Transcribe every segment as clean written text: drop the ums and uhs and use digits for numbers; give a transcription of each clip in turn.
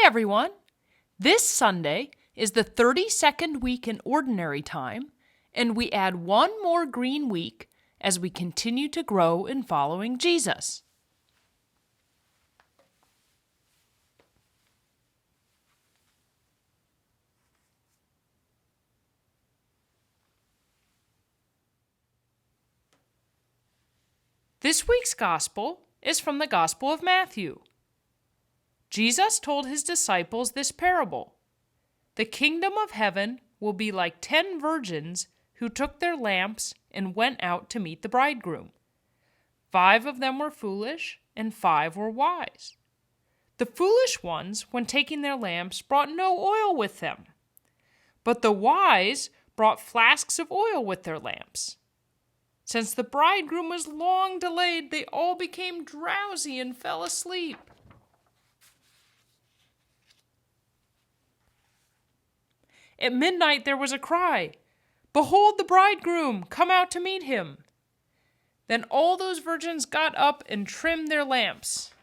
Hi, everyone. This Sunday is the 32nd week in Ordinary Time, and we add one more green week as we continue to grow in following Jesus. This week's Gospel is from the Gospel of Matthew. Jesus told his disciples this parable. The kingdom of heaven will be like 10 virgins who took their lamps and went out to meet the bridegroom. 5 of them were foolish, and 5 were wise. The foolish ones, when taking their lamps, brought no oil with them. But the wise brought flasks of oil with their lamps. Since the bridegroom was long delayed, they all became drowsy and fell asleep. At midnight there was a cry, "Behold the bridegroom, come out to meet him." Then all those virgins got up and trimmed their lamps.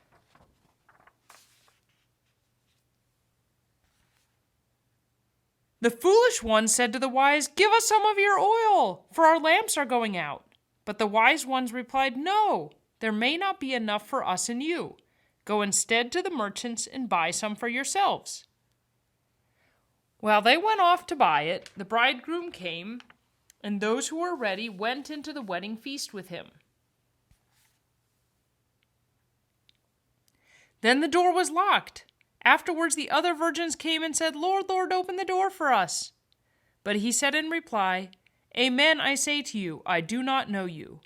The foolish ones said to the wise, "Give us some of your oil, for our lamps are going out." But the wise ones replied, "No, there may not be enough for us and you. Go instead to the merchants and buy some for yourselves." While they went off to buy it, the bridegroom came, and those who were ready went into the wedding feast with him. Then the door was locked. Afterwards the other virgins came and said, "Lord, Lord, open the door for us." But he said in reply, "Amen, I say to you, I do not know you.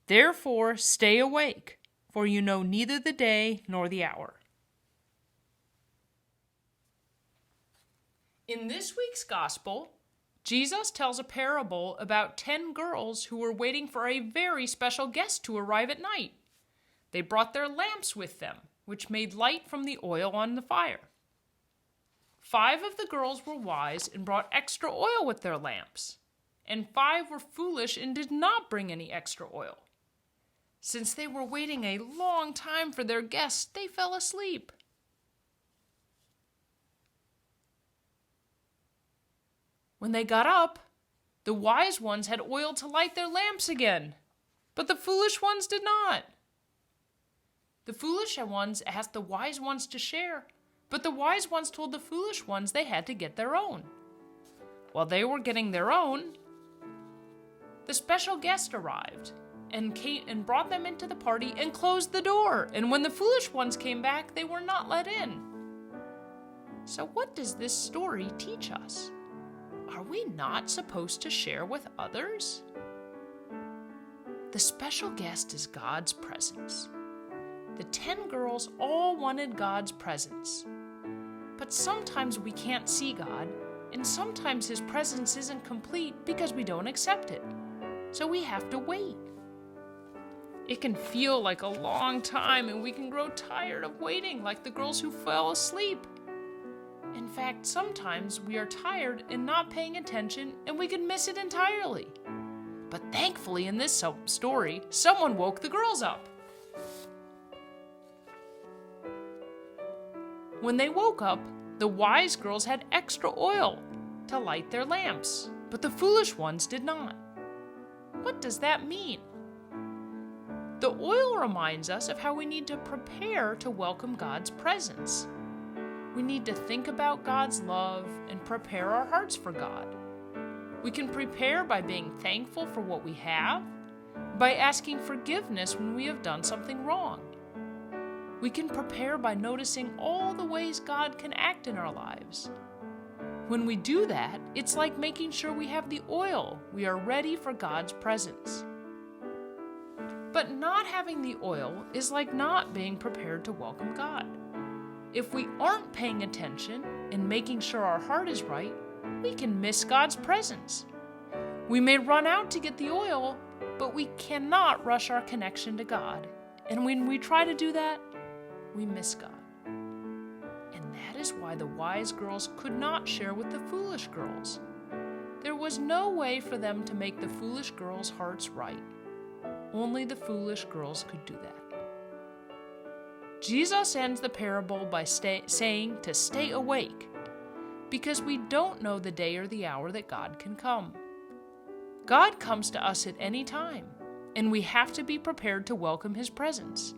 Therefore stay awake, for you know neither the day nor the hour." In this week's Gospel, Jesus tells a parable about 10 girls who were waiting for a very special guest to arrive at night. They brought their lamps with them, which made light from the oil on the fire. 5 of the girls were wise and brought extra oil with their lamps, and 5 were foolish and did not bring any extra oil. Since they were waiting a long time for their guest, they fell asleep. When they got up, the wise ones had oil to light their lamps again, but the foolish ones did not. The foolish ones asked the wise ones to share, but the wise ones told the foolish ones they had to get their own. While they were getting their own, the special guest arrived and brought them into the party and closed the door. And when the foolish ones came back, they were not let in. So what does this story teach us? Are we not supposed to share with others? The special guest is God's presence. The 10 girls all wanted God's presence. But sometimes we can't see God, and sometimes his presence isn't complete because we don't accept it. So we have to wait. It can feel like a long time, and we can grow tired of waiting, like the girls who fell asleep. In fact, sometimes we are tired and not paying attention, and we can miss it entirely. But thankfully, in this story, someone woke the girls up. When they woke up, the wise girls had extra oil to light their lamps, but the foolish ones did not. What does that mean? The oil reminds us of how we need to prepare to welcome God's presence. We need to think about God's love and prepare our hearts for God. We can prepare by being thankful for what we have, by asking forgiveness when we have done something wrong. We can prepare by noticing all the ways God can act in our lives. When we do that, it's like making sure we have the oil. We are ready for God's presence. But not having the oil is like not being prepared to welcome God. If we aren't paying attention and making sure our heart is right, we can miss God's presence. We may run out to get the oil, but we cannot rush our connection to God. And when we try to do that, we miss God. And that is why the wise girls could not share with the foolish girls. There was no way for them to make the foolish girls' hearts right. Only the foolish girls could do that. Jesus ends the parable by saying to stay awake, because we don't know the day or the hour that God can come. God comes to us at any time, and we have to be prepared to welcome His presence.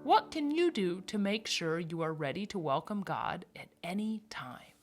What can you do to make sure you are ready to welcome God at any time?